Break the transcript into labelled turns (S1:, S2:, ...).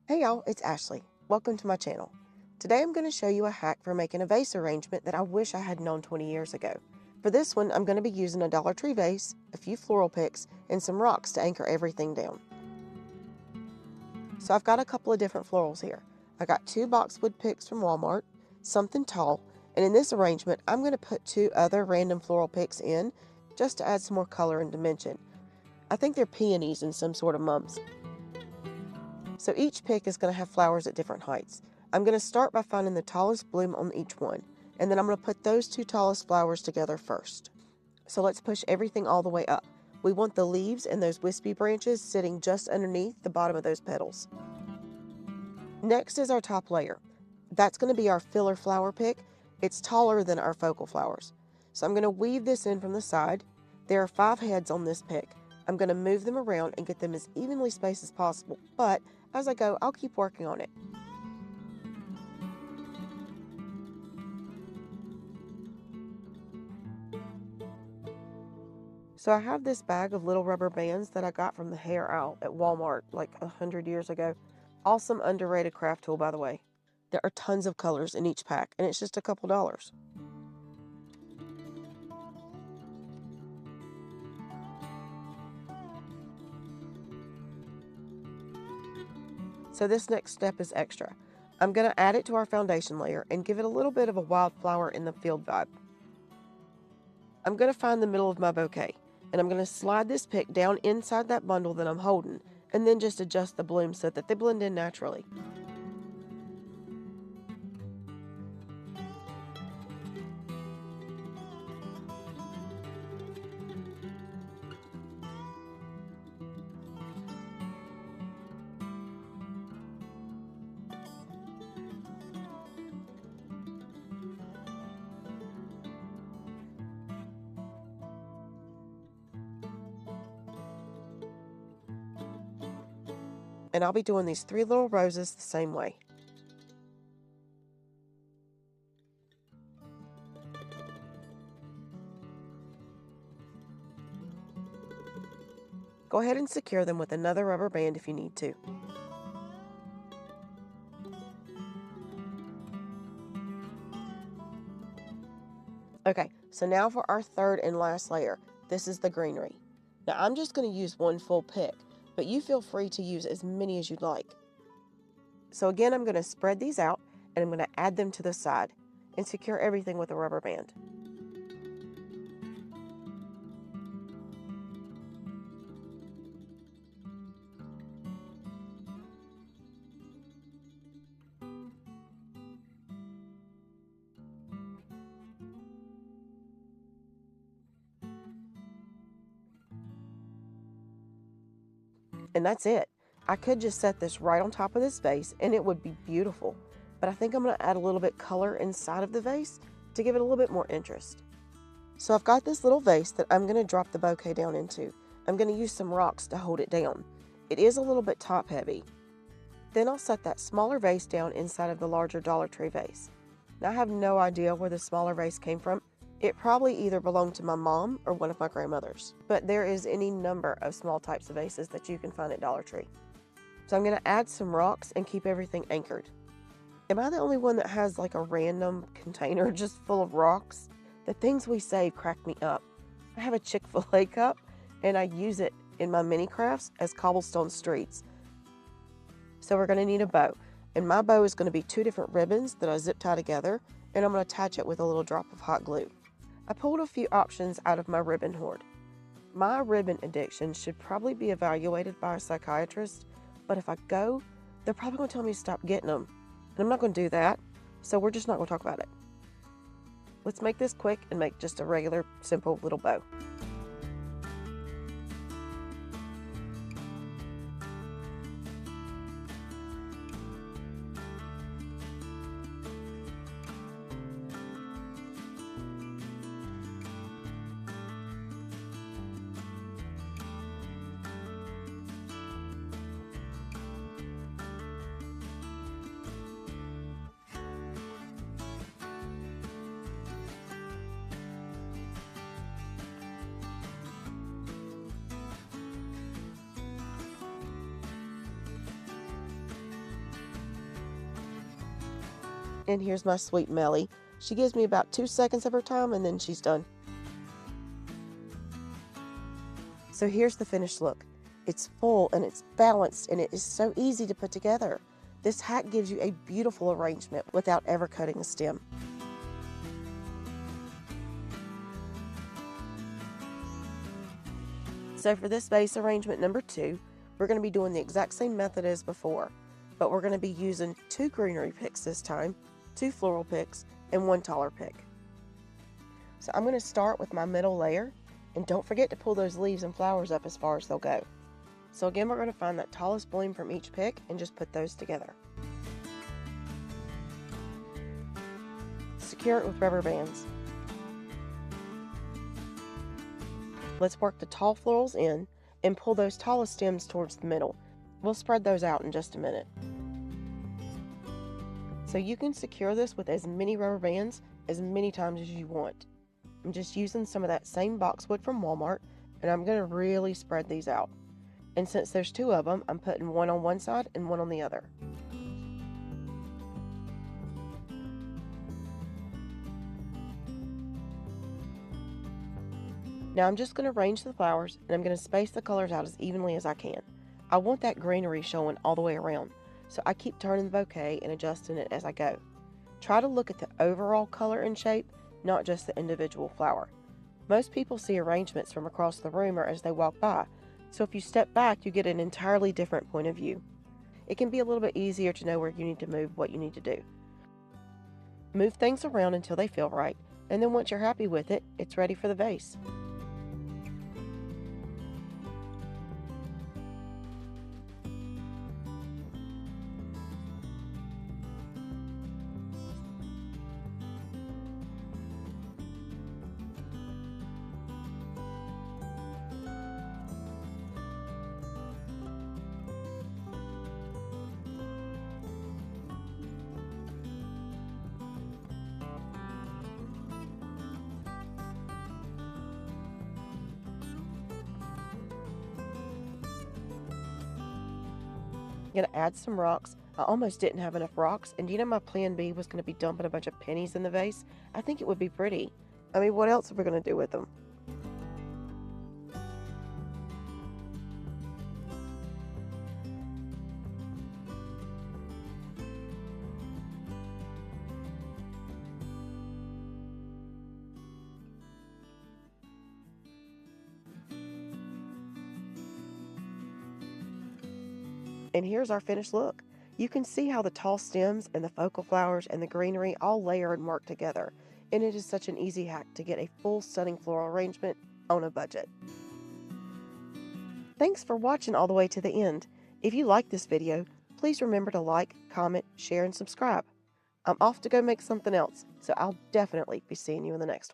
S1: Hey y'all, it's Ashley. Welcome to my channel. Today I'm going to show you a hack for making a vase arrangement that I wish I had known 20 years ago. For this one, I'm going to be using a Dollar Tree vase, a few floral picks, and some rocks to anchor everything down. So I've got a couple of different florals here. I got 2 boxwood picks from Walmart, something tall, and in this arrangement, I'm going to put 2 other random floral picks in just to add some more color and dimension. I think they're peonies and some sort of mums. So each pick is going to have flowers at different heights. I'm going to start by finding the tallest bloom on each one, and then I'm going to put those 2 tallest flowers together first. So let's push everything all the way up. We want the leaves and those wispy branches sitting just underneath the bottom of those petals. Next is our top layer. That's going to be our filler flower pick. It's taller than our focal flowers. So I'm going to weave this in from the side. There are 5 heads on this pick. I'm going to move them around and get them as evenly spaced as possible, but as I go, I'll keep working on it. So I have this bag of little rubber bands that I got from the hair aisle at Walmart like 100 years ago. Awesome underrated craft tool, by the way. There are tons of colors in each pack, and it's just a couple dollars. So this next step is extra. I'm going to add it to our foundation layer and give it a little bit of a wildflower in the field vibe. I'm going to find the middle of my bouquet, and I'm going to slide this pick down inside that bundle that I'm holding, and then just adjust the blooms so that they blend in naturally. And I'll be doing these 3 little roses the same way. Go ahead and secure them with another rubber band if you need to. Okay, so now for our third and last layer. This is the greenery. Now I'm just going to use 1 full pick, but you feel free to use as many as you'd like. So again, I'm going to spread these out, and I'm going to add them to the side and secure everything with a rubber band. And that's it. I could just set this right on top of this vase and it would be beautiful, but I think I'm going to add a little bit color inside of the vase to give it a little bit more interest. So I've got this little vase that I'm going to drop the bouquet down into. I'm going to use some rocks to hold it down. It is a little bit top heavy. Then I'll set that smaller vase down inside of the larger Dollar Tree vase. Now I have no idea where the smaller vase came from. It probably either belonged to my mom or one of my grandmothers, but there is any number of small types of vases that you can find at Dollar Tree. So I'm going to add some rocks and keep everything anchored. Am I the only one that has like a random container just full of rocks? The things we save crack me up. I have a Chick-fil-A cup and I use it in my mini crafts as cobblestone streets. So we're going to need a bow, and my bow is going to be 2 different ribbons that I zip tie together, and I'm going to attach it with a little drop of hot glue. I pulled a few options out of my ribbon hoard. My ribbon addiction should probably be evaluated by a psychiatrist, but if I go, they're probably going to tell me to stop getting them, and I'm not going to do that, so we're just not going to talk about it. Let's make this quick and make just a regular, simple little bow. And here's my sweet Melly. She gives me about 2 seconds of her time and then she's done. So here's the finished look. It's full and it's balanced and it is so easy to put together. This hack gives you a beautiful arrangement without ever cutting a stem. So for this vase arrangement number 2, we're going to be doing the exact same method as before, but we're going to be using 2 greenery picks this time, 2 floral picks, and 1 taller pick. So I'm going to start with my middle layer, and don't forget to pull those leaves and flowers up as far as they'll go. So again, we're going to find that tallest bloom from each pick and just put those together. Secure it with rubber bands. Let's work the tall florals in and pull those tallest stems towards the middle. We'll spread those out in just a minute. So you can secure this with as many rubber bands as many times as you want. I'm just using some of that same boxwood from Walmart, and I'm going to really spread these out. And since there's 2 of them, I'm putting one on one side and one on the other. Now I'm just going to arrange the flowers, and I'm going to space the colors out as evenly as I can. I want that greenery showing all the way around, so I keep turning the bouquet and adjusting it as I go. Try to look at the overall color and shape, not just the individual flower. Most people see arrangements from across the room or as they walk by, so if you step back, you get an entirely different point of view. It can be a little bit easier to know where you need to move what you need to do. Move things around until they feel right, and then once you're happy with it, it's ready for the vase. I'm going to add some rocks. I almost didn't have enough rocks, and you know my plan B was going to be dumping a bunch of pennies in the vase. I think it would be pretty. I mean, what else are we going to do with them? And here's our finished look. You can see how the tall stems and the focal flowers and the greenery all layer and work together, and it is such an easy hack to get a full stunning floral arrangement on a budget. Thanks for watching all the way to the end. If you like this video, please remember to like, comment, share, and subscribe. I'm off to go make something else, so I'll definitely be seeing you in the next one.